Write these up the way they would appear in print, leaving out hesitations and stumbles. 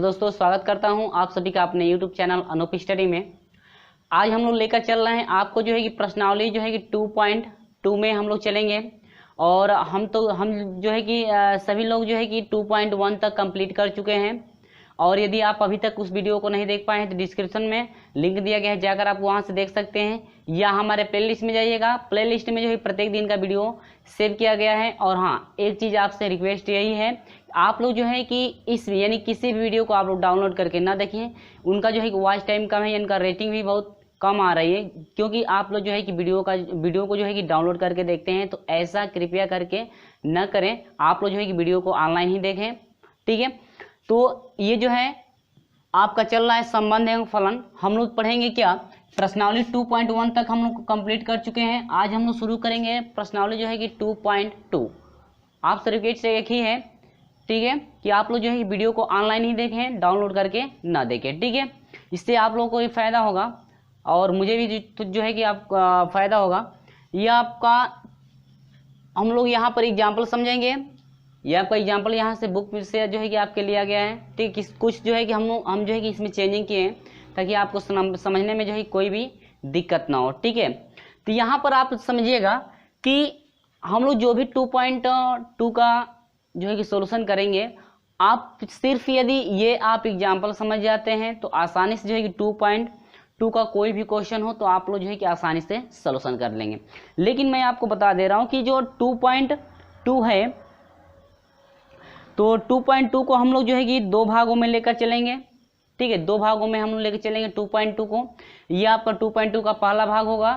दोस्तों स्वागत करता हूं आप सभी का अपने YouTube चैनल अनूप स्टडी में। आज हम लोग लेकर चल रहे हैं आपको जो है कि प्रश्नावली जो है कि 2.2 में हम लोग चलेंगे। और हम जो है कि सभी लोग जो है कि 2.1 तक कंप्लीट कर चुके हैं। और यदि आप अभी तक उस वीडियो को नहीं देख पाए हैं तो डिस्क्रिप्शन में लिंक दिया गया है, जाकर आप वहां से देख सकते हैं, या हमारे प्लेलिस्ट में जाइएगा। प्लेलिस्ट में जो है प्रत्येक दिन का वीडियो सेव किया गया है। और हाँ, एक चीज़ आपसे रिक्वेस्ट यही है, आप लोग जो है कि इस यानी किसी भी वीडियो को आप लोग डाउनलोड करके ना देखिए, उनका जो है कि वॉच टाइम कम है, इनका रेटिंग भी बहुत कम आ रही है। क्योंकि आप लोग जो है कि वीडियो को जो है कि डाउनलोड करके देखते हैं, तो ऐसा कृपया करके न करें। आप लोग जो है कि वीडियो को ऑनलाइन ही देखें, ठीक है। तो ये जो है आपका चल रहा है संबंध एवं फलन। हम लोग पढ़ेंगे क्या, प्रश्नावली 2.1 तक हम लोग कंप्लीट कर चुके हैं। आज हम लोग शुरू करेंगे प्रश्नावली जो है कि 2.2। आप सर्टिफिकेट से एक ही है, ठीक है, कि आप लोग जो है वीडियो को ऑनलाइन ही देखें, डाउनलोड करके ना देखें, ठीक है। इससे आप लोगों को ये फायदा होगा और मुझे भी जो है कि आपका फायदा होगा। ये आपका हम लोग यहाँ पर एग्जाम्पल समझेंगे। ये आपका एग्जाम्पल यहाँ से बुक से जो है कि आपके लिया गया है, ठीक। कुछ जो है कि हम जो है कि इसमें चेंजिंग किए हैं ताकि आपको समझने में जो है कोई भी दिक्कत ना हो, ठीक है। तो यहाँ पर आप समझिएगा कि हम लोग जो भी 2.2 का जो है कि सॉल्यूशन करेंगे, आप सिर्फ यदि ये आप एग्जाम्पल समझ जाते हैं तो आसानी से जो है कि 2.2 का कोई भी क्वेश्चन हो तो आप लोग जो है कि आसानी से सॉल्यूशन कर लेंगे। लेकिन मैं आपको बता दे रहा हूँ कि जो 2.2 है, तो 2.2 को हम लोग जो है कि दो भागों में लेकर चलेंगे, ठीक है। दो भागों में हम लोग लेकर चलेंगे 2.2 को। ये आपका 2.2 का पहला भाग होगा।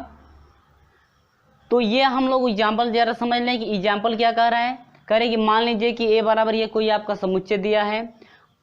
तो ये हम लोग एग्जाम्पल जरा समझ लें कि एग्जाम्पल क्या कह रहा है। कह रहे कि मान लीजिए कि ए बराबर ये कोई आपका समुच्चय दिया है,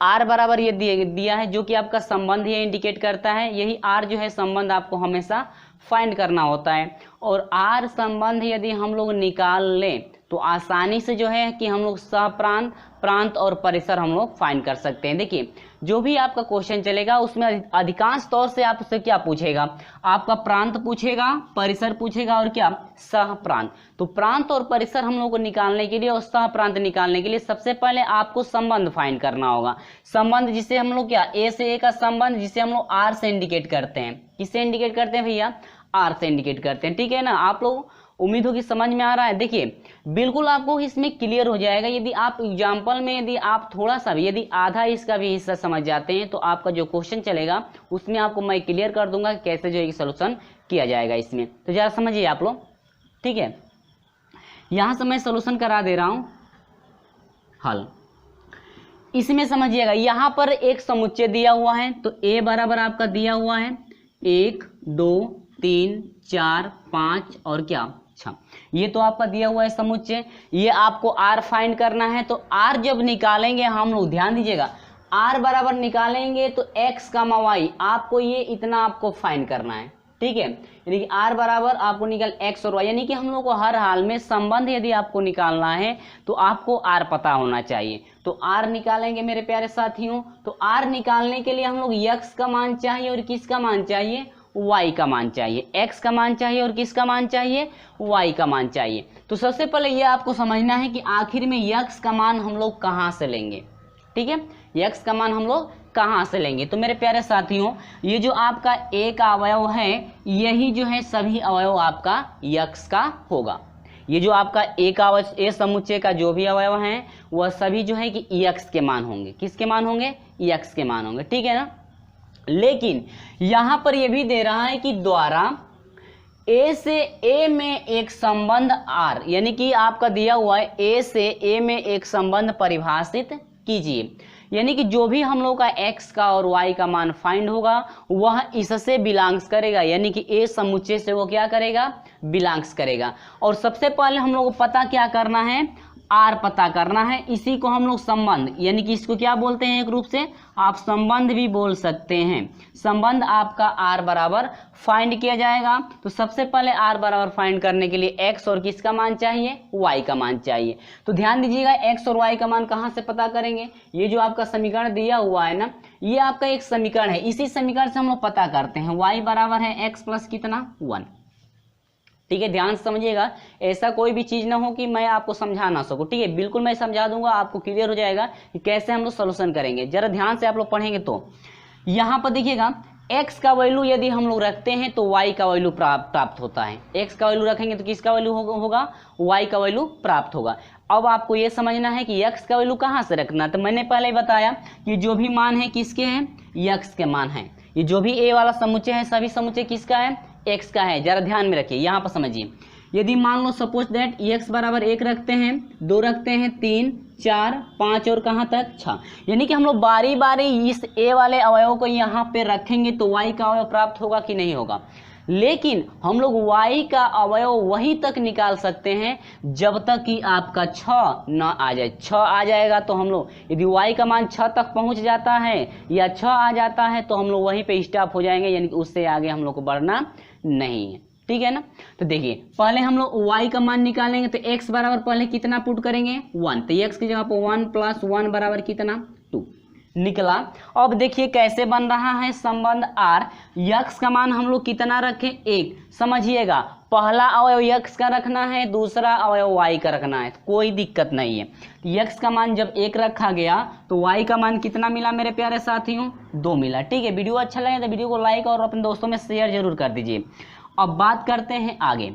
आर बराबर ये दिया है, जो कि आपका संबंध ये इंडिकेट करता है। यही आर जो है संबंध आपको हमेशा फाइंड करना होता है। और आर संबंध यदि हम लोग निकाल लें तो आसानी से जो है कि हम लोग सहप्रांत, प्रांत और परिसर हम लोग फाइंड कर सकते हैं। देखिए, जो भी आपका क्वेश्चन चलेगा उसमें अधिकांश तौर से आपसे क्या पूछेगा, आपका प्रांत पूछेगा, परिसर पूछेगा और क्या, सहप्रांत। तो प्रांत और परिसर हम लोग को निकालने के लिए और सहप्रांत निकालने के लिए सबसे पहले आपको संबंध फाइंड करना होगा। संबंध जिसे हम लोग क्या, ए से ए का संबंध जिसे हम लोग आर से इंडिकेट करते हैं। किससे इंडिकेट करते हैं भैया, आर से इंडिकेट करते हैं, ठीक है ना। आप लोग उम्मीद होगी समझ में आ रहा है। देखिए, बिल्कुल आपको इसमें क्लियर हो जाएगा यदि आप एग्जाम्पल में यदि आप थोड़ा सा भी, यदि आधा इसका भी हिस्सा समझ जाते हैं तो आपका जो क्वेश्चन चलेगा उसमें आपको मैं क्लियर कर दूंगा कैसे जो है सोल्यूशन किया जाएगा इसमें। तो जरा समझिए आप लोग, ठीक है। यहां से मैं सोल्यूशन करा दे रहा हूं हल। इसमें समझिएगा, यहां पर एक समुच्चय दिया हुआ है, तो ए बराबर आपका दिया हुआ है 1 2 3 4 5 और क्या 6। ये तो आपका दिया हुआ है समुच्चय। ये आपको आर फाइंड करना है। तो आर जब निकालेंगे हम लोग, ध्यान दीजिएगा, आर बराबर निकालेंगे तो एक्स कामा वाई, आपको ये इतना आपको फाइंड करना है, ठीक है। यानी कि आर बराबर आपको निकल एक्स और वाई, यानी कि हम लोग को हर हाल में संबंध यदि आपको निकालना है तो आपको आर पता होना चाहिए। तो आर निकालेंगे मेरे प्यारे साथियों। तो आर निकालने के लिए हम लोग यक्स का मान चाहिए और किसका मान चाहिए, y का मान चाहिए। x का मान चाहिए और किसका मान चाहिए, y का मान चाहिए। तो सबसे पहले ये आपको समझना है कि आखिर में x का मान हम लोग कहाँ से लेंगे, ठीक है। x का मान हम लोग कहाँ से लेंगे। तो मेरे प्यारे साथियों, ये जो आपका a का अवयव है, यही जो है सभी अवयव आपका x का होगा। ये जो आपका a का अवयव, a समुच्चय का जो भी अवयव है वह सभी जो है कि x के मान होंगे। किसके मान होंगे, x के मान होंगे, ठीक है ना। लेकिन यहां पर यह भी दे रहा है कि द्वारा ए से ए में एक संबंध आर, यानी कि आपका दिया हुआ है ए से ए में एक संबंध परिभाषित कीजिए। यानी कि जो भी हम लोग का एक्स का और वाई का मान फाइंड होगा वह इससे बिलोंग्स करेगा, यानी कि ए समुच्चय से वो क्या करेगा, बिलोंग्स करेगा। और सबसे पहले हम लोग को पता क्या करना है, आर पता करना है। इसी को हम लोग संबंध, यानी कि इसको क्या बोलते हैं, एक रूप से आप संबंध भी बोल सकते हैं। संबंध आपका आर बराबर फाइंड किया जाएगा। तो सबसे पहले आर बराबर फाइंड करने के लिए एक्स और किसका मान चाहिए, वाई का मान चाहिए। तो ध्यान दीजिएगा, एक्स और वाई का मान कहाँ से पता करेंगे, ये जो आपका समीकरण दिया हुआ है ना, ये आपका एक समीकरण है। इसी समीकरण से हम लोग पता करते हैं। वाई बराबर है एक्स प्लस कितना 1, ठीक है, ध्यान से समझिएगा, ऐसा कोई भी चीज़ ना हो कि मैं आपको समझा ना सकूं। ठीक है, बिल्कुल मैं समझा दूंगा, आपको क्लियर हो जाएगा कि कैसे हम लोग सोल्यूशन करेंगे। जरा ध्यान से आप लोग पढ़ेंगे तो यहाँ पर देखिएगा, x का वैल्यू यदि हम लोग रखते हैं तो y का वैल्यू प्राप्त होता है। x का वैल्यू रखेंगे तो किसका वैल्यू होगा, y का वैल्यू प्राप्त होगा। अब आपको ये समझना है कि x का वैल्यू कहाँ से रखना है। तो मैंने पहले ही बताया कि जो भी मान है किसके हैं, x के मान है। ये जो भी a वाला समुच्चय है सभी समुच्चय किसका है, x का है। जरा ध्यान में रखिए, यहाँ पर समझिए, यदि मान लो सपोज दैट x बराबर 1 रखते हैं, 2 रखते हैं, 3, 4, 5 और कहाँ तक 6, यानी कि हम लोग बारी बारी इस a वाले अवयव को यहाँ पे रखेंगे तो y का अवयव प्राप्त होगा कि नहीं होगा। लेकिन हम लोग y का अवयव वहीं तक निकाल सकते हैं जब तक कि आपका 6 ना आ जाए। 6 आ जाएगा तो हम लोग, यदि y का मान 6 तक पहुंच जाता है या 6 आ जाता है तो हम लोग वहीं पे स्टॉप हो जाएंगे, यानी कि उससे आगे हम लोग को बढ़ना नहीं है। ठीक है ना। तो देखिए पहले हम लोग y का मान निकालेंगे तो x बराबर पहले कितना पुट करेंगे 1, तो x की जगह पर 1 + 1 बराबर कितना 2 निकला। अब देखिए कैसे बन रहा है संबंध r, x का मान हम लोग कितना रखें 1। समझिएगा पहला अवयव x का रखना है, दूसरा अवयव y का रखना है, कोई दिक्कत नहीं है। x का मान जब 1 रखा गया तो y का मान कितना मिला मेरे प्यारे साथियों, 2 मिला। ठीक है, वीडियो अच्छा लगे तो वीडियो को लाइक और अपने दोस्तों में शेयर जरूर कर दीजिए। अब बात करते हैं आगे,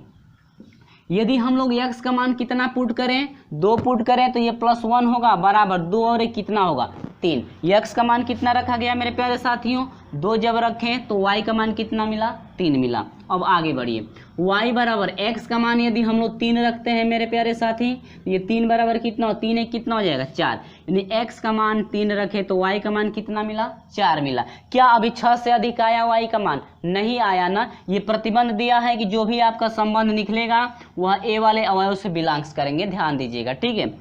यदि हम लोग x का मान कितना पुट करें, 2 पुट करें तो ये +1 होगा बराबर 2 और 1 कितना होगा 3। x का मान कितना रखा गया मेरे प्यारे साथियों, 2 जब रखें तो y का मान कितना मिला 3 मिला। अब आगे बढ़िए, y बराबर x का मान यदि हम लोग 3 रखते हैं मेरे प्यारे साथी, ये 3 बराबर कितना हो, 3 1 कितना हो जाएगा 4, यानी x का मान 3 रखे तो y का मान कितना मिला 4 मिला। क्या अभी 6 से अधिक आया y का मान, नहीं आया ना। ये प्रतिबंध दिया है कि जो भी आपका संबंध निकलेगा वह a वाले अवयव से बिलोंग्स करेंगे, ध्यान दीजिएगा। ठीक है,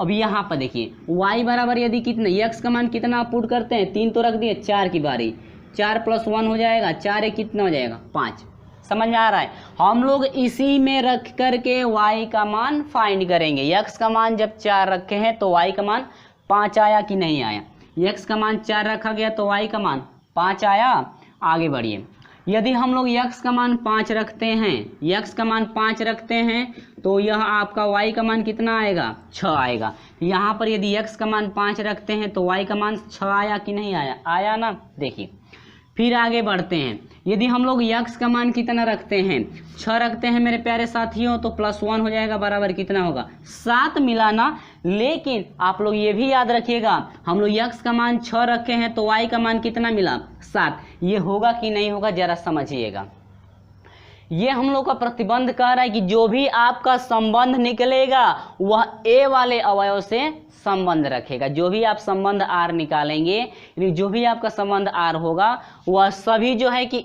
अब यहाँ पर देखिए y बराबर यदि कितना, x का मान कितना पुट करते हैं, 3 तो रख दिए, 4 की बारी, 4 + 1 हो जाएगा, 4 1 कितना हो जाएगा 5। समझ में आ रहा है, हम लोग इसी में रख करके y का मान फाइंड करेंगे। x का मान जब 4 रखे हैं तो y का मान 5 आया कि नहीं आया, x का मान 4 रखा गया तो y का मान 5 आया। आगे बढ़िए, यदि हम लोग x का मान 5 रखते हैं, x का मान 5 रखते हैं तो यह आपका y का मान कितना आएगा 6 आएगा। यहाँ पर यदि x का मान 5 रखते हैं तो y का मान 6 आया कि नहीं आया, आया ना। देखिए फिर आगे बढ़ते हैं, यदि हम लोग x का मान कितना रखते हैं, 6 रखते हैं मेरे प्यारे साथियों तो +1 हो जाएगा बराबर कितना होगा 7 मिला ना। लेकिन आप लोग ये भी याद रखिएगा, हम लोग x का मान 6 रखे हैं तो y का मान कितना मिला 7, ये होगा कि नहीं होगा जरा समझिएगा। ये हम लोग का प्रतिबंध कह रहा है कि जो भी आपका संबंध निकलेगा वह a वाले अवयव से संबंध रखेगा। जो भी आप संबंध r निकालेंगे, यानी जो भी आपका संबंध r होगा वह सभी जो है कि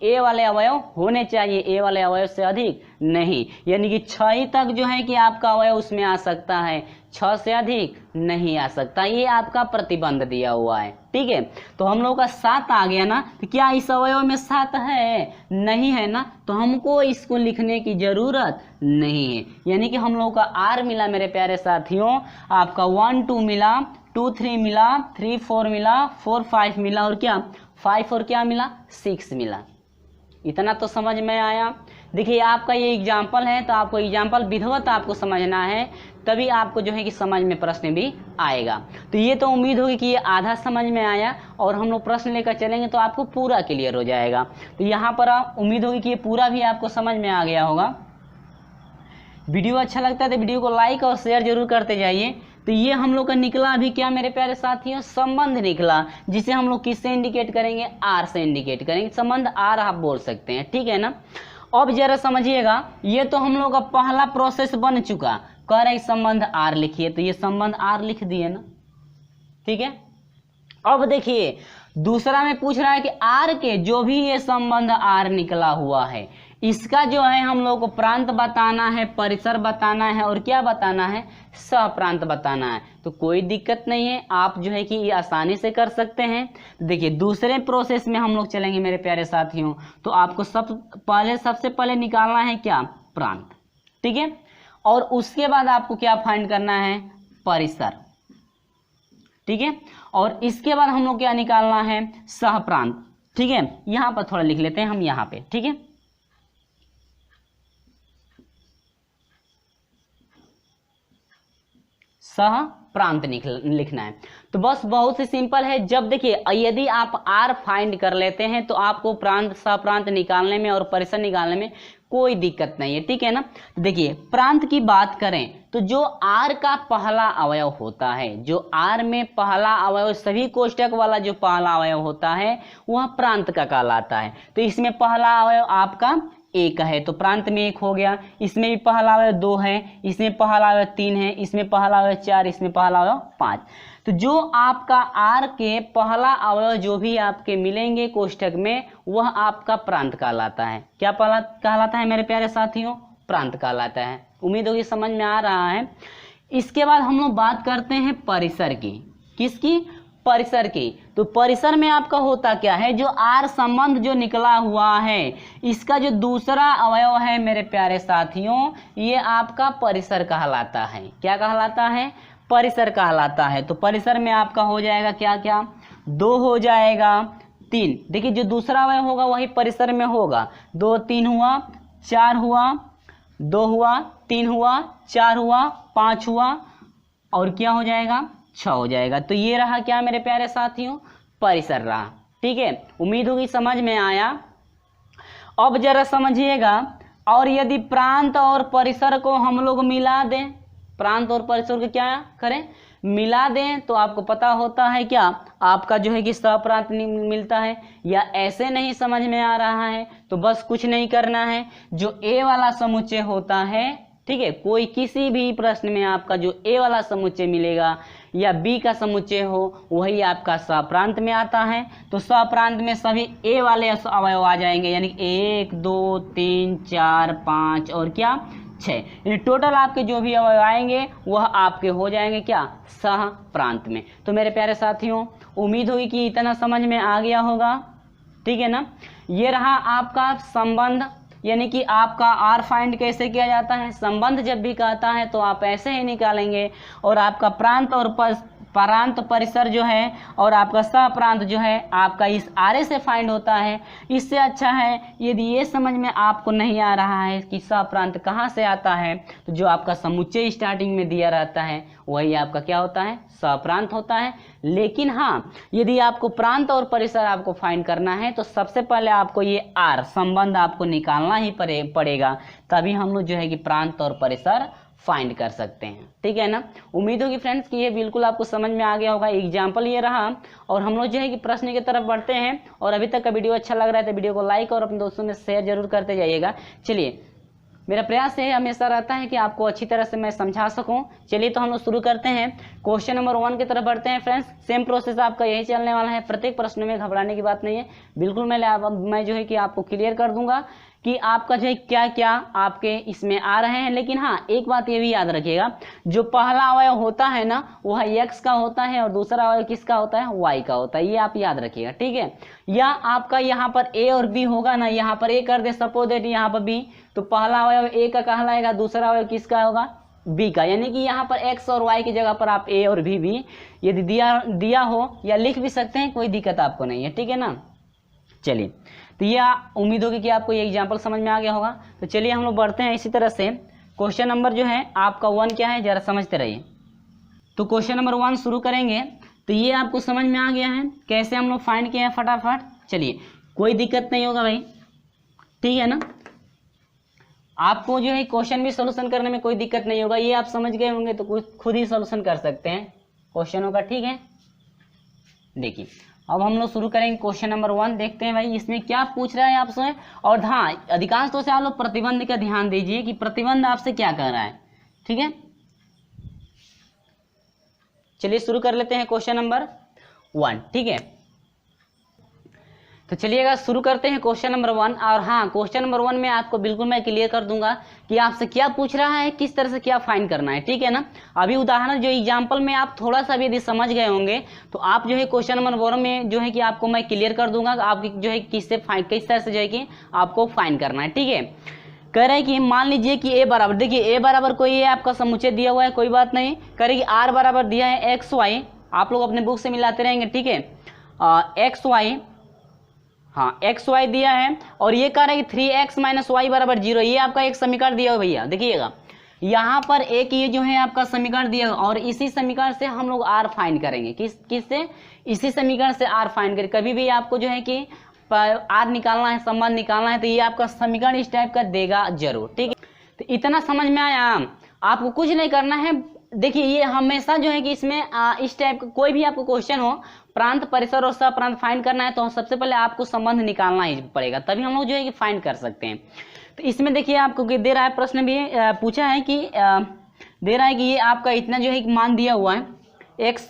a वाले अवयव होने चाहिए, a वाले अवयव से अधिक नहीं। यानी कि 6 तक जो है कि आपका अवयव उसमें आ सकता है, 6 से अधिक नहीं आ सकता, ये आपका प्रतिबंध दिया हुआ है। ठीक है, तो हम लोग का 7 आ गया ना, तो क्या इस अवयव में 7 है, नहीं है ना, तो हमको इसको लिखने की जरूरत नहीं है। यानी कि हम लोग का r मिला मेरे प्यारे साथियों, आपका 1 2 मिला, 2 3 मिला, 3 4 मिला, 4 5 मिला और क्या 5 और क्या मिला 6 मिला। इतना तो समझ में आया। देखिए आपका ये एग्जाम्पल है तो आपको एग्जाम्पल विधिवत आपको समझना है, तभी आपको जो है कि समझ में प्रश्न भी आएगा। तो ये तो उम्मीद होगी कि ये आधा समझ में आया और हम लोग प्रश्न लेकर चलेंगे तो आपको पूरा क्लियर हो जाएगा। तो यहाँ पर उम्मीद होगी कि ये पूरा भी आपको समझ में आ गया होगा। वीडियो अच्छा लगता है तो वीडियो को लाइक और शेयर जरूर करते जाइए। तो ये हम लोग का निकला अभी क्या मेरे प्यारे साथियों, संबंध निकला, जिसे हम लोग किससे इंडिकेट करेंगे, आर से इंडिकेट करेंगे। संबंध आर आप बोल सकते हैं, ठीक है ना। अब जरा समझिएगा, ये तो हम लोग का पहला प्रोसेस बन चुका, कह रहे संबंध आर लिखिए, तो ये संबंध आर लिख दिए ना, ठीक है। अब देखिए दूसरा में पूछ रहा है कि आर के जो भी ये संबंध आर निकला हुआ है, इसका जो है हम लोग को प्रांत बताना है, परिसर बताना है और क्या बताना है, सह प्रांत बताना है। तो कोई दिक्कत नहीं है, आप जो है कि ये आसानी से कर सकते हैं। देखिए दूसरे प्रोसेस में हम लोग चलेंगे मेरे प्यारे साथियों, तो आपको सबसे पहले निकालना है क्या, प्रांत, ठीक है। और उसके बाद आपको क्या फाइंड करना है, परिसर, ठीक है। और इसके बाद हम लोग क्या निकालना है, सह प्रांत, ठीक है। यहाँ पर थोड़ा लिख लेते हैं हम यहाँ पे, ठीक है। सह प्रांत लिखना है। तो बस बहुत ही सिंपल है। जब देखिए यदि आप आर फाइंड कर लेते हैं तो आपको प्रांत सह प्रांत निकालने में और परिसर निकालने में कोई दिक्कत नहीं है, ठीक है ना। देखिए प्रांत की बात करें तो जो आर का पहला अवयव होता है, जो आर में पहला अवयव सभी कोष्टक वाला जो पहला अवयव होता है वह प्रांत का कहलाता है। तो इसमें पहला अवयव आपका एक है तो प्रांत में एक हो गया, इसमें भी पहला अवयव 2 है, इसमें पहला अवयव 3 है, इसमें पहला अवयव 4, इसमें पहला अवयव 5। तो जो आपका आर के पहला अवयव जो भी आपके मिलेंगे कोष्ठक में वह आपका प्रांत कहलाता है। क्या कहलाता है मेरे प्यारे साथियों? प्रांत कहलाता है। उम्मीद होगी समझ में आ रहा है। इसके बाद हम लोग बात करते हैं परिसर की। किसकी? परिसर की। तो परिसर में आपका होता क्या है, जो आर संबंध जो निकला हुआ है इसका जो दूसरा अवयव है मेरे प्यारे साथियों ये आपका परिसर कहलाता है। क्या कहलाता है? परिसर कहलाता है। तो परिसर में आपका हो जाएगा क्या क्या? 2 हो जाएगा, 3। देखिए जो दूसरा अवयव होगा वही परिसर में होगा। 2 3 हुआ, 4 हुआ, 2 हुआ, 3 हुआ, 4 हुआ, 5 हुआ और क्या हो जाएगा? 6 हो जाएगा। तो ये रहा क्या मेरे प्यारे साथियों? परिसर रहा। ठीक है, उम्मीद होगी समझ में आया। अब जरा समझिएगा, और यदि प्रांत और परिसर को हम लोग मिला दें, प्रांत और परिसर को क्या करें? मिला दें, तो आपको पता होता है क्या आपका जो है कि सहप्रांत मिलता है। या ऐसे नहीं समझ में आ रहा है तो बस कुछ नहीं करना है, जो ए वाला समुच्चय होता है, ठीक है, कोई किसी भी प्रश्न में आपका जो ए वाला समुच्चय मिलेगा या बी का समुच्चय हो वही आपका सहप्रांत में आता है। तो सहप्रांत में सभी ए वाले अवयव आ जाएंगे, यानी 1 2 3 4 5 और क्या 6, यानी टोटल आपके जो भी अवयव आएंगे वह आपके हो जाएंगे क्या? सह प्रांत में। तो मेरे प्यारे साथियों उम्मीद होगी कि इतना समझ में आ गया होगा, ठीक है ना। ये रहा आपका संबंध, यानी कि आपका आर फाइंड कैसे किया जाता है। संबंध जब भी कहता है तो आप ऐसे ही निकालेंगे, और आपका प्रांत और प्रांत परिसर जो है और आपका सह प्रांत जो है आपका इस आरे से फाइंड होता है। इससे अच्छा है यदि ये समझ में आपको नहीं आ रहा है कि सह प्रांत कहाँ से आता है, तो जो आपका समुच्चय स्टार्टिंग में दिया रहता है वही आपका क्या होता है? सह प्रांत होता है। लेकिन हाँ, यदि आपको प्रांत और परिसर आपको फाइंड करना है तो सबसे पहले आपको ये आर संबंध आपको निकालना ही पड़ेगा, तभी हम लोग जो है कि प्रांत और परिसर फाइंड कर सकते हैं, ठीक है ना। उम्मीद होगी फ्रेंड्स कि ये बिल्कुल आपको समझ में आ गया होगा। एग्जाम्पल ये रहा, और हम लोग जो है कि प्रश्न की तरफ बढ़ते हैं। और अभी तक का वीडियो अच्छा लग रहा है तो वीडियो को लाइक और अपने दोस्तों में शेयर जरूर करते जाइएगा। चलिए, मेरा प्रयास ये हमेशा रहता है कि आपको अच्छी तरह से मैं समझा सकूं। चलिए तो हम लोग शुरू करते हैं। क्वेश्चन नंबर 1 की तरफ बढ़ते हैं फ्रेंड्स। सेम प्रोसेस आपका यही चलने वाला है, प्रत्येक प्रश्न में घबराने की बात नहीं है। बिल्कुल मैं जो है कि आपको क्लियर कर दूंगा कि आपका जो है क्या क्या आपके इसमें आ रहे हैं। लेकिन हाँ, एक बात ये भी याद रखिएगा, जो पहला अवयव होता है ना वह x का होता है और दूसरा अवयव किसका होता है? y का होता है। ये आप याद रखिएगा, ठीक है। या आपका यहाँ पर a और b होगा ना, यहाँ पर a कर दे सपोज दैट यहाँ पर b, तो पहला अवयव a का कहलाएगा, दूसरा अवयव किसका होगा? b का। यानी कि यहाँ पर x और y की जगह पर आप a और b भी यदि दिया हो या लिख भी सकते हैं, कोई दिक्कत आपको नहीं है, ठीक है ना। चलिए, तो ये उम्मीद होगी कि आपको ये एग्जाम्पल समझ में आ गया होगा। तो चलिए हम लोग बढ़ते हैं इसी तरह से। क्वेश्चन नंबर जो है आपका 1 क्या है, जरा समझते रहिए। तो क्वेश्चन नंबर 1 शुरू करेंगे। तो ये आपको समझ में आ गया है कैसे हम लोग फाइंड किए हैं फटाफट। चलिए, कोई दिक्कत नहीं होगा भाई, ठीक है ना। आपको जो है क्वेश्चन भी सोल्यूशन करने में कोई दिक्कत नहीं होगा, ये आप समझ गए होंगे तो खुद ही सोल्यूशन कर सकते हैं क्वेश्चनों का, ठीक है। देखिए, अब हम लोग शुरू करेंगे क्वेश्चन नंबर 1। देखते हैं भाई इसमें क्या पूछ रहा है आपसे। और हाँ, अधिकांश तौर से आप लोग प्रतिबंध का ध्यान दीजिए कि प्रतिबंध आपसे क्या कह रहा है, ठीक है। चलिए शुरू कर लेते हैं क्वेश्चन नंबर 1, ठीक है। तो चलिएगा शुरू करते हैं क्वेश्चन नंबर 1। और हाँ, क्वेश्चन नंबर 1 में आपको बिल्कुल मैं क्लियर कर दूंगा कि आपसे क्या पूछ रहा है, किस तरह से क्या फाइंड करना है, ठीक है ना। अभी उदाहरण जो एग्जांपल में आप थोड़ा सा भी यदि समझ गए होंगे तो आप जो है क्वेश्चन नंबर 1 में जो है कि आपको मैं क्लियर कर दूंगा आप जो है किस तरह से जो है कि आपको फाइंड करना है, ठीक है। कह रहे हैं कि मान लीजिए कि a बराबर, देखिए a बराबर कोई है आपका समुच्चय दिया हुआ है, कोई बात नहीं। कह रहे कि r बराबर दिया है एक्स वाई, आप लोग अपने बुक से मिलाते रहेंगे, ठीक है। एक्स वाई, हाँ एक्स वाई दिया है, और ये कह रहे हैं कि 3x - y बराबर 0। ये आपका एक समीकरण दिया हुआ भैया, देखिएगा यहाँ पर एक ये जो है आपका समीकरण दिया और इसी समीकरण से हम लोग आर फाइंड करेंगे। किससे? इसी समीकरण से आर फाइंड करेंगे। कभी भी आपको जो है कि आर निकालना है, संबंध निकालना है, तो ये आपका समीकरण इस टाइप का देगा जरूर। ठीक है, तो इतना समझ में आया। आपको कुछ नहीं करना है। देखिए ये हमेशा जो है कि इसमें इस टाइप का कोई भी आपको क्वेश्चन हो, प्रांत, परिसर और सप्रांत फाइंड करना है, तो सबसे पहले आपको संबंध निकालना ही पड़ेगा, तभी हम लोग जो है कि फाइंड कर सकते हैं। तो इसमें देखिए आपको दे रहा है, प्रश्न भी पूछा है कि दे रहा है कि ये आपका इतना जो है मान दिया हुआ है, एक्स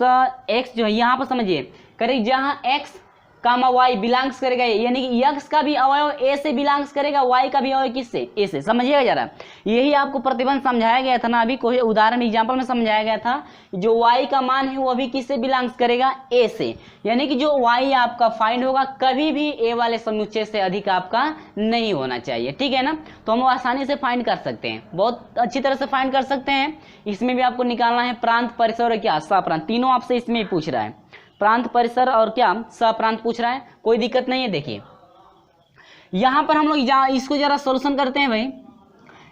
जो है यहाँ पर समझिए करें, जहाँ एक्स कामा वाई बिलोंग्स करेगा, यानी कि एक्स का भी अवयव ए से बिलोंग्स करेगा, वाई का भी अवयव किससे? ए से। समझिएगा जरा, यही आपको प्रतिबंध समझाया गया था ना, अभी कोई उदाहरण एग्जांपल में समझाया गया था। जो वाई का मान है वो भी किससे बिलोंग्स करेगा? ए से। यानी कि जो वाई आपका फाइंड होगा कभी भी ए वाले समुच्चय से अधिक आपका नहीं होना चाहिए। ठीक है ना, तो हम आसानी से फाइंड कर सकते हैं, बहुत अच्छी तरह से फाइंड कर सकते हैं। इसमें भी आपको निकालना है प्रांत, परिसर और क्या सप्रांत, तीनों आपसे इसमें पूछ रहा है। प्रांत, परिसर और क्या सप्रांत पूछ रहा है, कोई दिक्कत नहीं है। देखिए यहां पर हम लोग इसको जरा सॉल्यूशन करते हैं भाई।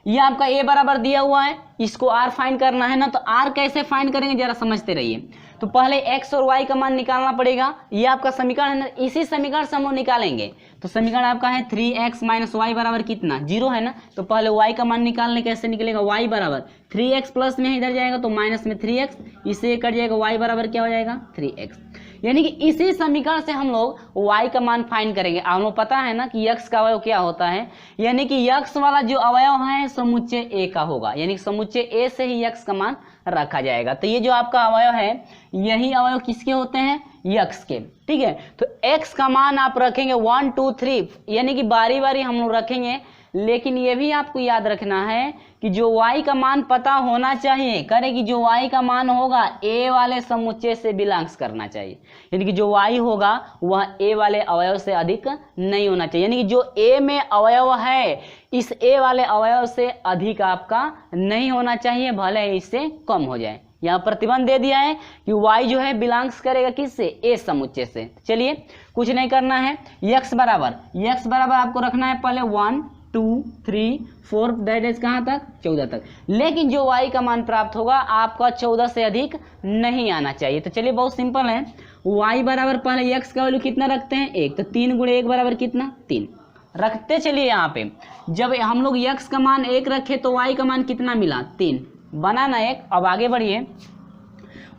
ये आपका a बराबर दिया हुआ है, इसको r फाइंड करना है ना, तो r कैसे फाइंड करेंगे जरा समझते रहिए। तो पहले x और y का मान निकालना पड़ेगा, ये आपका समीकरण है ना, इसी समीकरण से हम लोग निकालेंगे। तो समीकरण आपका है 3x माइनस वाई बराबर कितना? 0 है ना, तो पहले y का मान निकालने कैसे निकलेगा? y बराबर 3x प्लस में इधर जाएगा तो माइनस में 3x, इससे कट जाएगा, y बराबर क्या हो जाएगा? 3x। यानी कि इसी समीकरण से हम लोग y का मान फाइंड करेंगे। हम लोग पता है ना कि x का अवयव क्या होता है, यानी कि x वाला जो अवयव है समुच्चय a का होगा, यानी कि समुच्चय a से ही x का मान रखा जाएगा। तो ये जो आपका अवयव है यही अवयव किसके होते हैं? x के। ठीक है, तो x का मान आप रखेंगे 1 2 3, यानी कि बारी बारी हम लोग रखेंगे। लेकिन ये भी आपको याद रखना है कि जो y का मान पता होना चाहिए, करे कि जो y का मान होगा a वाले समुच्चय से बिलोंग्स करना चाहिए, यानी कि जो y होगा वह a वाले अवयव से अधिक नहीं होना चाहिए, यानी कि जो a में अवयव है इस a वाले अवयव से अधिक आपका नहीं होना चाहिए, भले इससे कम हो जाए। यहाँ प्रतिबंध दे दिया है कि y जो है बिलोंग्स करेगा किससे? a समुच्चय से। चलिए कुछ नहीं करना है, x बराबर आपको रखना है पहले 1 2 3 4, दैट इज कहाँ तक? 14 तक। लेकिन जो y का मान प्राप्त होगा आपका 14 से अधिक नहीं आना चाहिए। तो चलिए बहुत सिंपल है, y बराबर पहले x का वैल्यू कितना रखते हैं? 1, तो 3 गुणे 1 बराबर कितना? 3 रखते चलिए। यहाँ पे जब हम लोग x का मान 1 रखे तो y का मान कितना मिला? 3 बना ना 1। अब आगे बढ़िए,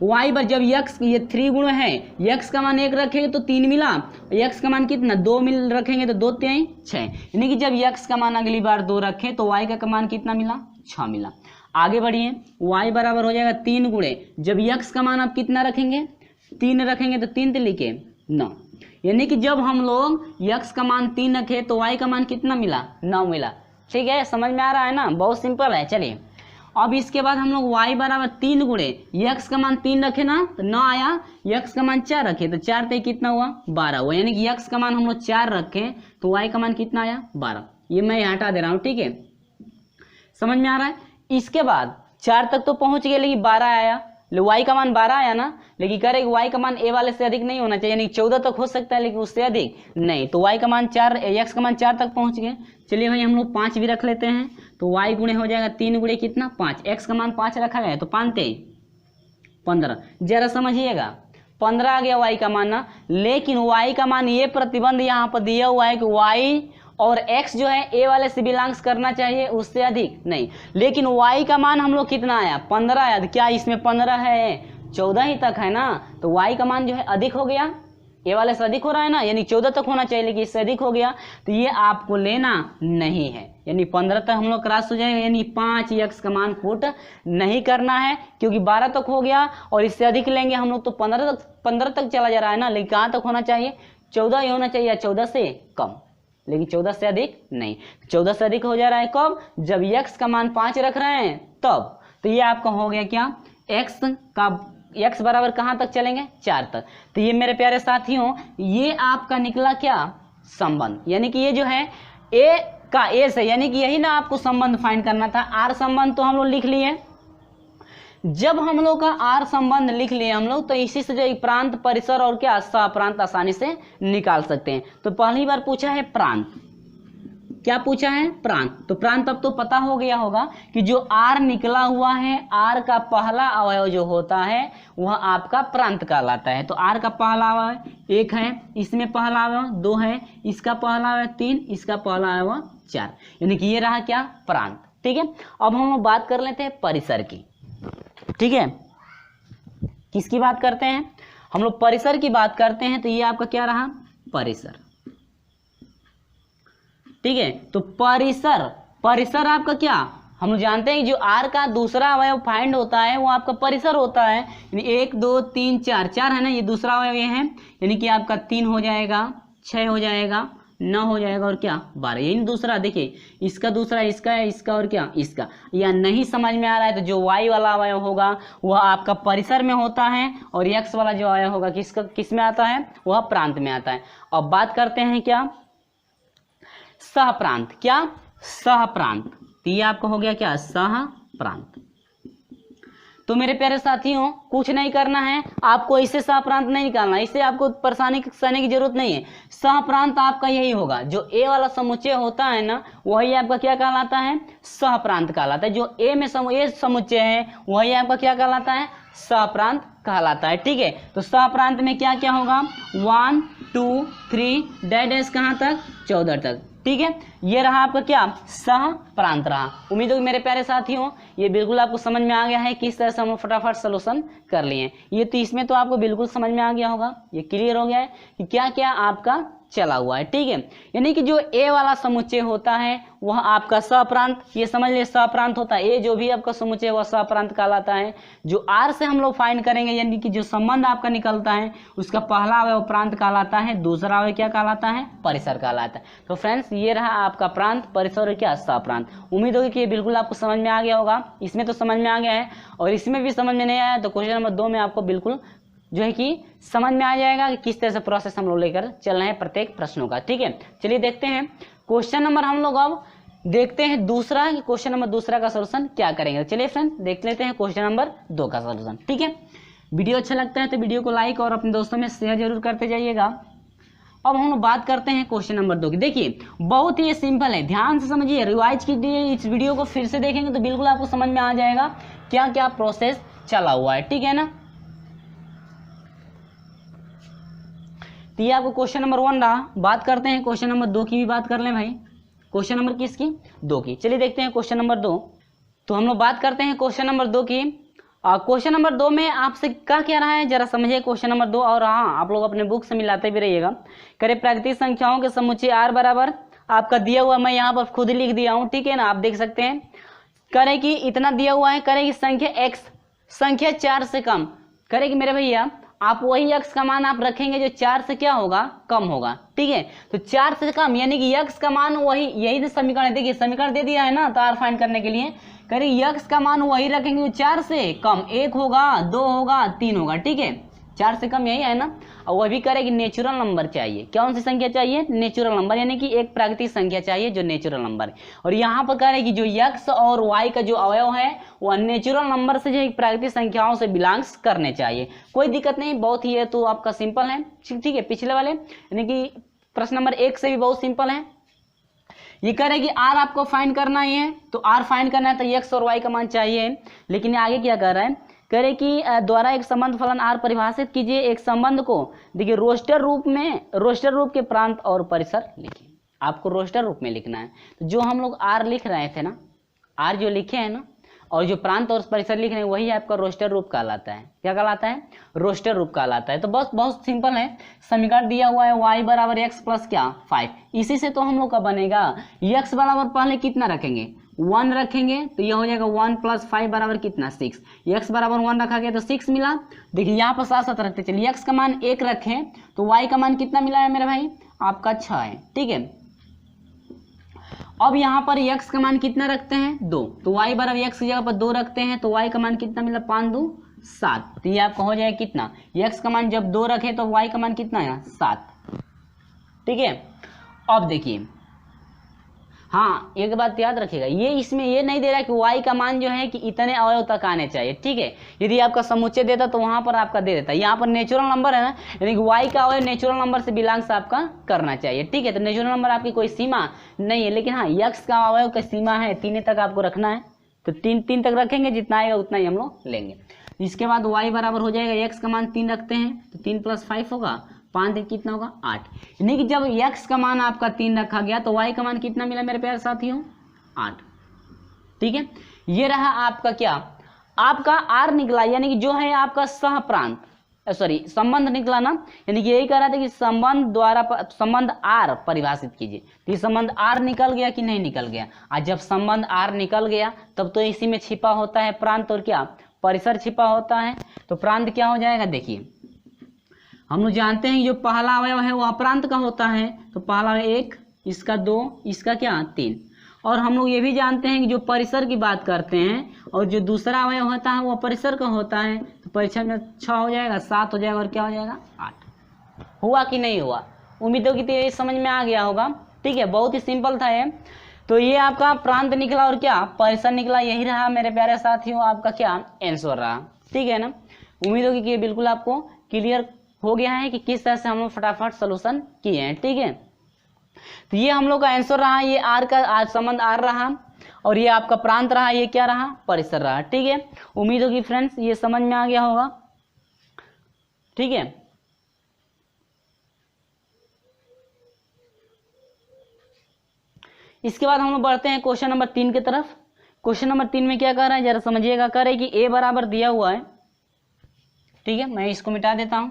y पर जब x ये 3 गुण है, x का मान 1 रखेंगे तो 3 मिला, x का मान कितना? 2 मिल रखेंगे तो 2 3 6, यानी कि जब x का मान अगली बार 2 रखें तो y का मान कितना मिला? 6 मिला। आगे बढ़िए, y बराबर हो जाएगा 3 गुणे, जब x का मान आप कितना रखेंगे? 3 रखेंगे तो 3 लिखे 9, यानी कि जब हम लोग x का मान 3 रखे तो y का मान कितना मिला? 9 मिला। ठीक है, समझ में आ रहा है ना, बहुत सिंपल है। चलिए अब इसके बाद हम लोग y बराबर 3 गुणे, x का मान 3 रखे ना तो 9 आया, x का मान 4 रखे तो 4 पे कितना हुआ? 12 हुआ, यानी कि x का मान हम लोग 4 रखे तो y का मान कितना आया? 12। ये मैं हटा दे रहा हूँ। ठीक है, समझ में आ रहा है। इसके बाद 4 तक तो पहुंच गए, लेकिन 12 आया, y का मान 12 आया ना, लेकिन करें y का मान a वाले से अधिक नहीं होना चाहिए, यानी 14 तक हो सकता है लेकिन उससे अधिक नहीं, तो y का मान 4, x का मान 4 तक पहुंच गए। चलिए भाई हम लोग 5 भी रख लेते हैं, तो y गुणे हो जाएगा 3 गुणे कितना? 5, x का मान 5 रखा गया तो 5 3 15, जरा समझिएगा 15 आ गया y का मान ना। लेकिन y का मान, ये प्रतिबंध यहाँ पर दिया हुआ है कि y और x जो है a वाले से बिलोंग्स करना चाहिए, उससे अधिक नहीं। लेकिन y का मान हम लोग कितना आया? 15 आया, क्या इसमें 15 है? 14 ही तक है ना, तो y का मान जो है अधिक हो गया, a वाले से अधिक हो रहा है ना, यानी 14 तक होना चाहिए लेकिन इससे अधिक हो गया, तो ये आपको लेना नहीं है, यानी 15 तक हम लोग क्रॉस हो जाएगा, यानी 5x का मान पुट नहीं करना है, क्योंकि 12 तक हो गया और इससे अधिक लेंगे हम लोग तो 15 तक चला जा रहा है ना, लेकिन कहाँ तक होना चाहिए? 14 ही होना चाहिए, 14 से कम, लेकिन 14 से अधिक नहीं। 14 से अधिक हो जा रहा है कब? जब x का मान 5 रख रहे हैं तब। तो ये आपका हो गया क्या? x बराबर कहाँ तक चलेंगे? 4 तक। तो ये मेरे प्यारे साथियों, ये आपका निकला क्या? संबंध, यानी कि ये जो है a का a से, यानी कि यही ना आपको संबंध फाइंड करना था। r संबंध तो हम लोग लिख लिए। जब हम लोग का r संबंध लिख लिए हम लोग, तो इसी से जो प्रांत, परिसर और क्या सप्रांत आसानी से निकाल सकते हैं। तो पहली बार पूछा है प्रांत, क्या पूछा है? प्रांत। तो प्रांत अब तो पता हो गया होगा कि जो आर निकला हुआ है, आर का पहला अवयव जो होता है वह आपका प्रांत कहलाता है। तो आर का पहला अवयव 1 है, इसमें पहला अवयव 2 है, इसका पहला अवयव 3, इसका पहला अवयव 4, यानी कि ये रहा क्या? प्रांत। ठीक है, अब हम लोग बात कर लेते हैं परिसर की। ठीक है, किसकी बात करते हैं? हम लोग परिसर की बात करते हैं। तो ये आपका क्या रहा? परिसर। ठीक है, तो परिसर आपका क्या? हम लोग जानते हैं कि जो आर का दूसरा अवयव फाइंड होता है वो आपका परिसर होता है, यानी 1 2 3 4, 4 है ना, ये दूसरा अवयव ये है, यानी कि आपका 3 हो जाएगा, 6 हो जाएगा, 9 हो जाएगा और क्या? 12। यही दूसरा, देखिए इसका दूसरा, इसका है, इसका और क्या? इसका। या नहीं समझ में आ रहा है तो जो वाई वाला अवयव होगा वह आपका परिसर में होता है, और एक्स वाला जो अवयव होगा किस में आता है? वह प्रांत में आता है। अब बात करते हैं क्या? सहप्रांत। क्या? सहप्रांत। तो ये आपका हो गया क्या? सहप्रांत। तो मेरे प्यारे साथियों, कुछ नहीं करना है आपको, इससे सहप्रांत नहीं निकालना, इससे आपको परेशानी करने की जरूरत नहीं है। सहप्रांत आपका यही होगा, जो ए वाला समुच्चय होता है ना वही आपका क्या कहलाता है? सहप्रांत कहलाता है। जो ए में ए समुच्चय है वही आपका क्या कहलाता है? सहप्रांत कहलाता है। ठीक है, तो सहप्रांत में क्या क्या होगा? 1 2 3 डैश कहाँ तक? 14 तक। ठीक है, ये रहा आपका क्या? सह प्रांत रहा। उम्मीद है मेरे प्यारे साथियों ये बिल्कुल आपको समझ में आ गया है, किस तरह से हम फटाफट सोल्यूशन कर लिए। ये तो इसमें तो आपको बिल्कुल समझ में आ गया होगा, ये क्लियर हो गया है कि क्या क्या आपका चला हुआ है। ठीक है, यानी कि जो ए वाला समुच्चय होता है वह आपका सहप्रांत, ये समझ ले सहप्रांत होता है। ए जो भी आपका समुच्चय वह सहप्रांत कहलाता है। जो आर से हम लोग फाइंड करेंगे, यानी कि जो संबंध आपका निकलता है उसका पहला अवयव प्रांत कहलाता है, दूसरा अवयव क्या कहलाता है? परिसर कहलाता है। तो फ्रेंड्स ये रहा आपका प्रांत, परिसर और क्या? सहप्रांत। उम्मीद होगी कि ये बिल्कुल आपको समझ में आ गया होगा। इसमें तो समझ में आ गया है, और इसमें भी समझ में नहीं आया तो क्वेश्चन नंबर 2 में आपको बिल्कुल जो है कि समझ में आ जाएगा कि किस तरह से प्रोसेस हम लोग लेकर चल रहे हैं प्रत्येक प्रश्नों का। ठीक है, चलिए देखते हैं क्वेश्चन नंबर, हम लोग अब देखते हैं दूसरा, कि क्वेश्चन नंबर दूसरा का सॉल्यूशन क्या करेंगे। चलिए फ्रेंड्स देख लेते हैं क्वेश्चन नंबर 2 का सॉल्यूशन। ठीक है, वीडियो अच्छा लगता है तो वीडियो को लाइक और अपने दोस्तों में शेयर जरूर करते जाइएगा। अब हम लोग बात करते हैं क्वेश्चन नंबर 2 की। देखिए बहुत ही सिंपल है, ध्यान से समझिए, रिवाइज कीजिए, इस वीडियो को फिर से देखेंगे तो बिल्कुल आपको समझ में आ जाएगा क्या क्या प्रोसेस चला हुआ है। ठीक है ना, तो ये आपको क्वेश्चन नंबर 1 रहा। बात करते हैं क्वेश्चन नंबर 2 की भी बात कर लें भाई। क्वेश्चन नंबर किसकी? 2 की। चलिए देखते हैं क्वेश्चन नंबर 2। तो हम लोग बात करते हैं क्वेश्चन नंबर 2 की। क्वेश्चन नंबर 2 में आपसे क्या रहा है जरा समझिए क्वेश्चन नंबर 2, और हाँ आप लोग अपने बुक से मिलाते भी रहिएगा। करे प्राकृतिक संख्याओं के समुच्चय आर बराबर आपका दिया हुआ, मैं यहाँ पर खुद ही लिख दिया हूँ। ठीक है ना, आप देख सकते हैं। करे कि इतना दिया हुआ है, करे कि संख्या x, संख्या 4 से कम, करे कि मेरे भैया आप वही x का मान आप रखेंगे जो 4 से क्या होगा? कम होगा। ठीक है, तो 4 से कम यानी कि x का मान वही, यही समीकरण है। देखिए समीकरण दे दिया है ना, तो r फाइंड करने के लिए करिए x का मान वही रखेंगे जो 4 से कम, 1 होगा, 2 होगा, 3 होगा। ठीक है, 4 से कम यही है ना। और वह भी करेगी नेचुरल नंबर चाहिए। कौन सी संख्या चाहिए? नेचुरल नंबर, यानी कि एक प्राकृतिक संख्या चाहिए जो नेचुरल नंबर है। और यहाँ पर करेगी जो x और y का जो अवयव है वह नेचुरल नंबर से जो प्राकृतिक संख्याओं से बिलोंग्स करने चाहिए। कोई दिक्कत नहीं, बहुत ही है तो आपका सिंपल है। ठीक है, पिछले वाले यानी कि प्रश्न नंबर 1 से भी बहुत सिंपल है। ये करेगी r आपको फाइंड करना ही है, तो r फाइंड करना है तो x और y का मान चाहिए। लेकिन आगे क्या कर रहा है, करे कि द्वारा एक संबंध फलन r परिभाषित कीजिए। एक संबंध को देखिए रोस्टर रूप के प्रांत और परिसर लिखिए। आपको रोस्टर रूप में लिखना है। तो जो हम लोग r लिख रहे थे ना, r जो लिखे हैं ना, और जो प्रांत और परिसर लिख रहे हैं वही आपका रोस्टर रूप कहलाता है। क्या कहलाता है? रोस्टर रूप कहलाता है। तो बस बहुत सिंपल है, समीकरण दिया हुआ है y बराबर x प्लस क्या? 5। इसी से तो हम लोग का बनेगा x बराबर पहले कितना रखेंगे? 1 रखेंगे, तो यह हो जाएगा 1 प्लस 5 बराबर कितना? 6। x बराबर 1 रखा गया तो 6 मिला। देखिए यहाँ पर साथ साथ रखते चलिए, x का मान 1 रखें तो y का मान कितना मिला है मेरे भाई? आपका 6 है। ठीक है, अब यहाँ पर x का मान कितना रखते हैं? 2, तो y बराबर x की जगह पर 2 रखते हैं तो y का मान कितना मिला? 5 2 7। तो ये आपका हो जाएगा कितना? x का मान जब 2 रखे तो y का मान कितना है? 7। ठीक है, अब देखिए हाँ, एक बात याद रखिएगा, ये इसमें ये नहीं दे रहा कि y का मान जो है कि इतने अवयव तक आने चाहिए, ठीक है। यदि आपका समुच्चय देता तो वहां पर आपका दे देता, यहाँ पर नेचुरल नंबर है ना, यानी कि y का अवयव नेचुरल नंबर से बिलोंग्स आपका करना चाहिए, ठीक है। तो नेचुरल नंबर आपकी कोई सीमा नहीं है, लेकिन हाँ x का अवयव का सीमा है 3 तक आपको रखना है, तो 3 तक रखेंगे, जितना आएगा उतना ही हम लोग लेंगे। इसके बाद y बराबर हो जाएगा, x का मान 3 रखते हैं तो 3 + 5 होगा, 5 दिन कितना होगा 8, यानी कि जब x का मान आपका 3 रखा गया तो y का मान कितना मिला मेरे प्यारे साथियों, 8, ठीक है। ये रहा आपका क्या, आपका r निकला, यानी कि जो है आपका सह प्रांत, संबंध निकला ना, यानी कि यही कह रहा था कि संबंध द्वारा संबंध r परिभाषित कीजिए। तो ये संबंध r निकल गया कि नहीं निकल गया, और जब संबंध r निकल गया तब तो इसी में छिपा होता है प्रांत और क्या परिसर छिपा होता है। तो प्रांत क्या हो जाएगा, देखिए हम लोग जानते हैं जो पहला अवयव है वो अप्रांत का होता है, तो पहला 1, इसका 2, इसका क्या 3, और हम लोग ये भी जानते हैं कि जो परिसर की बात करते हैं और जो दूसरा अवयव होता है वो परिसर का होता है, तो परिसर में 6 हो जाएगा, 7 हो जाएगा और क्या हो जाएगा 8। हुआ कि नहीं हुआ, उम्मीदों की तो ये समझ में आ गया होगा, ठीक है। बहुत ही सिंपल था ये। तो ये आपका प्रांत निकला और क्या परिसर निकला, यही रहा मेरे प्यारे साथियों आपका क्या आंसर रहा, ठीक है ना। उम्मीद होगी कि ये बिल्कुल आपको क्लियर हो गया है कि किस तरह से हम लोग फटाफट सोल्यूशन किए हैं, ठीक है। तो ये हम लोग का आंसर रहा, ये आर का संबंध आर रहा, और ये आपका प्रांत रहा, ये क्या रहा परिसर रहा, ठीक है। उम्मीद होगी फ्रेंड्स ये समझ में आ गया होगा, ठीक है। इसके बाद हम लोग बढ़ते हैं क्वेश्चन नंबर 3 की तरफ। क्वेश्चन नंबर 3 में क्या कह रहा है जरा समझिएगा, कह रहे कि a बराबर दिया हुआ है, ठीक है। मैं इसको मिटा देता हूं,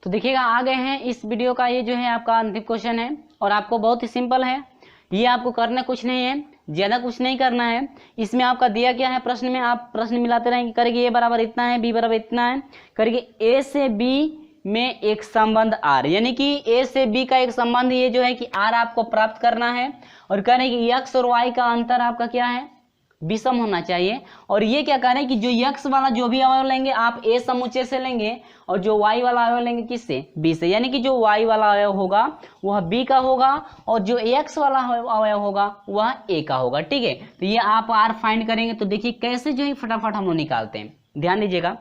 तो देखिएगा आ गए हैं इस वीडियो का, ये जो है आपका अंतिम क्वेश्चन है और आपको बहुत ही सिंपल है, ये आपको करना कुछ नहीं है, ज्यादा कुछ नहीं करना है। इसमें आपका दिया क्या है प्रश्न में, आप प्रश्न मिलाते रहेंगे, करेंगे a बराबर इतना है, b बराबर इतना है, करेंगे a से b में एक संबंध r, यानी कि a से b का एक संबंध ये जो है कि r आपको प्राप्त करना है, और कह रहे हैं कि x और y का अंतर आपका क्या है विषम होना चाहिए। और ये क्या कह रहे हैं कि जो x वाला जो भी अवयव लेंगे आप a समुच्चय से लेंगे, और जो y वाला अवयव लेंगे किससे b से, यानी कि जो y वाला अवयव होगा वह b का होगा और जो x वाला अवयव होगा वह a का होगा, ठीक है। तो ये आप r फाइंड करेंगे, तो देखिए कैसे जो है फटाफट हम लोग निकालते हैं, ध्यान दीजिएगा।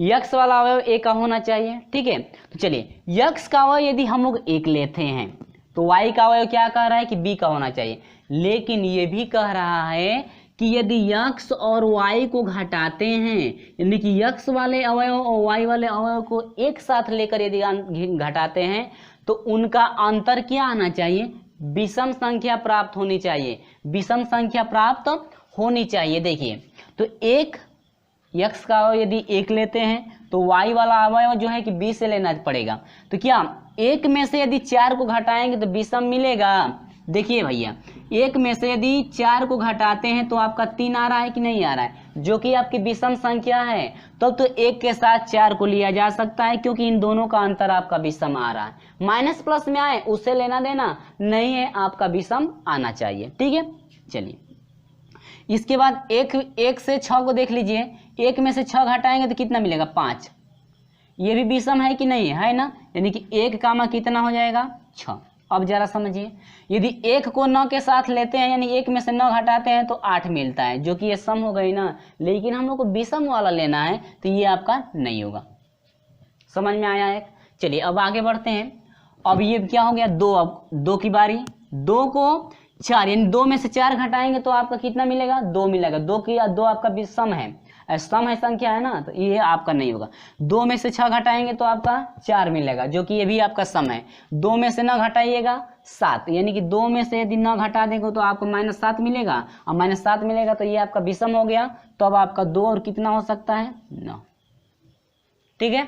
x वाला अवयव a का होना चाहिए, ठीक है। तो चलिए x का अवयव यदि हम लोग 1 लेते हैं तो y का अवयव क्या कह रहा है कि b का होना चाहिए, लेकिन ये भी कह रहा है कि यदि x और y को घटाते हैं, यानी कि x वाले अवयव और y वाले अवयव को एक साथ लेकर यदि घटाते हैं तो उनका अंतर क्या आना चाहिए, विषम संख्या प्राप्त होनी चाहिए, विषम संख्या प्राप्त होनी चाहिए। देखिए तो एक x का अवयव यदि 1 लेते हैं तो y वाला अवयव जो है कि b से लेना पड़ेगा, तो क्या 1 में से यदि 4 को घटाएंगे तो विषम मिलेगा। देखिए भैया 1 में से यदि 4 को घटाते हैं तो आपका 3 आ रहा है कि नहीं आ रहा है, जो कि आपकी विषम संख्या है, तब तो 1 के साथ 4 को लिया जा सकता है, क्योंकि इन दोनों का अंतर आपका विषम आ रहा है। माइनस प्लस में आए उससे लेना देना नहीं है, आपका विषम आना चाहिए, ठीक है। चलिए इसके बाद 1 से 6 को देख लीजिए, 1 में से 6 घटाएंगे तो कितना मिलेगा 5, ये भी विषम है कि नहीं है ना, यानी कि 1 का कितना हो जाएगा 6। अब जरा समझिए, यदि 1 को 9 के साथ लेते हैं, यानी 1 में से 9 घटाते हैं तो 8 मिलता है, जो कि ये सम हो गई ना, लेकिन हम लोग को विषम वाला लेना है तो ये आपका नहीं होगा। समझ में आया एक। चलिए अब आगे बढ़ते हैं। अब ये क्या हो गया 2, अब 2 की बारी, 2 को 4 यानी 2 में से 4 घटाएंगे तो आपका कितना मिलेगा 2 मिलेगा, 2 आपका विषम है, सम है संख्या है ना, तो ये आपका नहीं होगा। 2 में से 6 घटाएंगे तो आपका 4 मिलेगा, जो कि ये भी आपका सम है। 2 में से 9 घटाइएगा 7, यानी कि 2 में से यदि 9 घटा देंगे तो आपको -7 मिलेगा, और -7 मिलेगा तो ये आपका विषम हो गया। तो अब आपका 2 और कितना हो सकता है 9, ठीक है।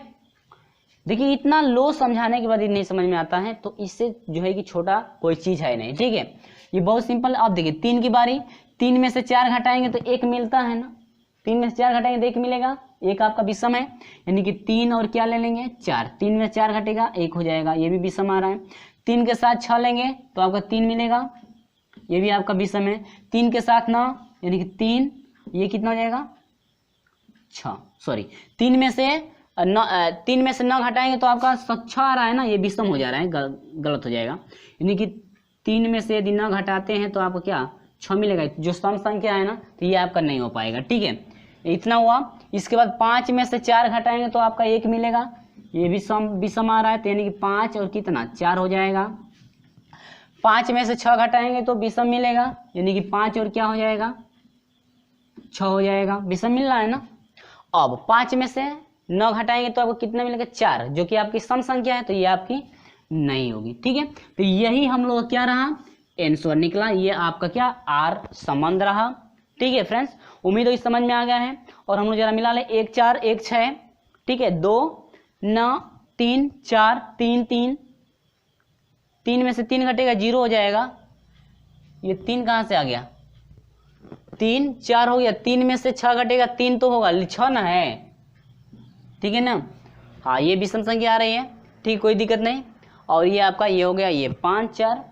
देखिए इतना लो समझाने के बाद ही नहीं समझ में आता है, तो इससे जो है कि छोटा कोई चीज है नहीं, ठीक है। ये बहुत सिंपल। अब देखिए 3 की बारी, 3 में से 4 घटाएंगे तो 1 मिलता है ना, 3 में से 4 घटाएंगे तो 1 मिलेगा, 1 आपका विषम है, यानी कि 3 और क्या ले लेंगे 4, 3 में 4 घटेगा 1 हो जाएगा, ये भी विषम आ रहा है। 3 के साथ 6 लेंगे तो आपका 3 मिलेगा, ये भी आपका विषम है। 3 के साथ 9 यानी कि 3, ये कितना हो जाएगा 6, सॉरी 3 में से 3 में से 9 घटाएंगे तो आपका 6 आ रहा है ना, ये विषम हो जा रहा है, गलत हो जाएगा। यानी कि 3 में से यदि 9 घटाते हैं तो आपको क्या 6 मिलेगा, जो सम संख्या है ना, तो ये आपका नहीं हो पाएगा। ठीक है, इतना हुआ। इसके बाद 5 में से 4 घटाएंगे तो आपका 1 मिलेगा, ये भी विषम आ रहा है, तो यानी कि 5 और कितना 4 हो जाएगा। 5 में से 6 घटाएंगे तो विषम मिलेगा, यानी कि 5 और क्या हो जाएगा 6 हो जाएगा, विषम मिल रहा है ना। अब 5 में से 9 घटाएंगे तो आपको कितना मिलेगा 4, जो कि आपकी सम संख्या है, तो ये आपकी नहीं होगी। ठीक है, तो यही हम लोग क्या रहा आंसर निकला, ये आपका क्या आर संबंध रहा। ठीक है फ्रेंड्स, उम्मीद है समझ में आ गया है। और हम लोग जरा मिला ले 1 4 1 6, ठीक है, 2 9 3 4 3 3, 3 में से 3 घटेगा 0 हो जाएगा, ये 3 कहाँ से आ गया 3 4 हो गया, 3 में से 6 घटेगा 3 तो होगा 6 ना है, ठीक है ना। हाँ, ये विषम संख्या आ रही है, ठीक, कोई दिक्कत नहीं। और ये आपका ये हो गया, ये 5 4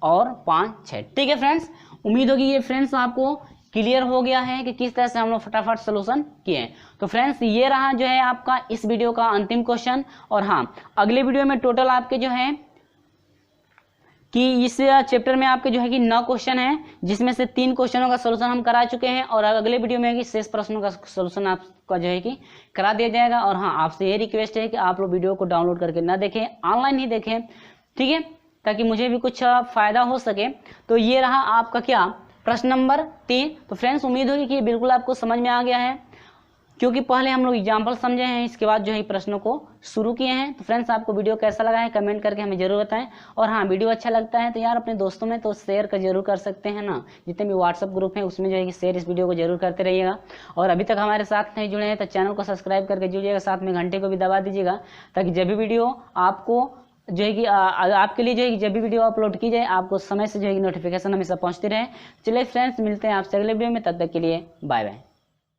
और 5 6। ठीक है फ्रेंड्स, उम्मीद होगी ये फ्रेंड्स आपको क्लियर हो गया है कि किस तरह से हम लोग फटाफट सोल्यूशन किए हैं। तो फ्रेंड्स, ये रहा जो है आपका इस वीडियो का अंतिम क्वेश्चन। और हाँ, अगले वीडियो में टोटल आपके जो है कि इस चैप्टर में आपके जो है कि 9 क्वेश्चन है, जिसमें से 3 क्वेश्चनों का सोल्यूशन हम करा चुके हैं, और अगले वीडियो में कि शेष प्रश्नों का सोल्यूशन आपका जो है कि करा दिया जाएगा। और हाँ, आपसे ये रिक्वेस्ट है कि आप लोग वीडियो को डाउनलोड करके ना देखें, ऑनलाइन ही देखें, ठीक है, ताकि मुझे भी कुछ फायदा हो सके। तो ये रहा आपका क्या प्रश्न नंबर 3। तो फ्रेंड्स, उम्मीद होगी कि बिल्कुल आपको समझ में आ गया है, क्योंकि पहले हम लोग एग्जाम्पल समझे हैं, इसके बाद जो है प्रश्नों को शुरू किए हैं। तो फ्रेंड्स, आपको वीडियो कैसा लगा है कमेंट करके हमें जरूर बताएं। और हाँ, वीडियो अच्छा लगता है तो यार अपने दोस्तों में तो शेयर कर जरूर कर सकते हैं ना, जितने भी व्हाट्सअप ग्रुप हैं उसमें जो है कि शेयर इस वीडियो को जरूर करते रहिएगा। और अभी तक हमारे साथ नहीं जुड़े हैं तो चैनल को सब्सक्राइब करके जुड़िएगा, साथ में घंटे को भी दबा दीजिएगा, ताकि जब भी वीडियो आपको जो है कि आपके लिए जो है कि जब भी वीडियो अपलोड की जाए आपको समय से जो है कि नोटिफिकेशन हमेशा पहुंचती रहे। चलिए फ्रेंड्स, मिलते हैं आपसे अगले वीडियो में, तब तक के लिए बाय बाय।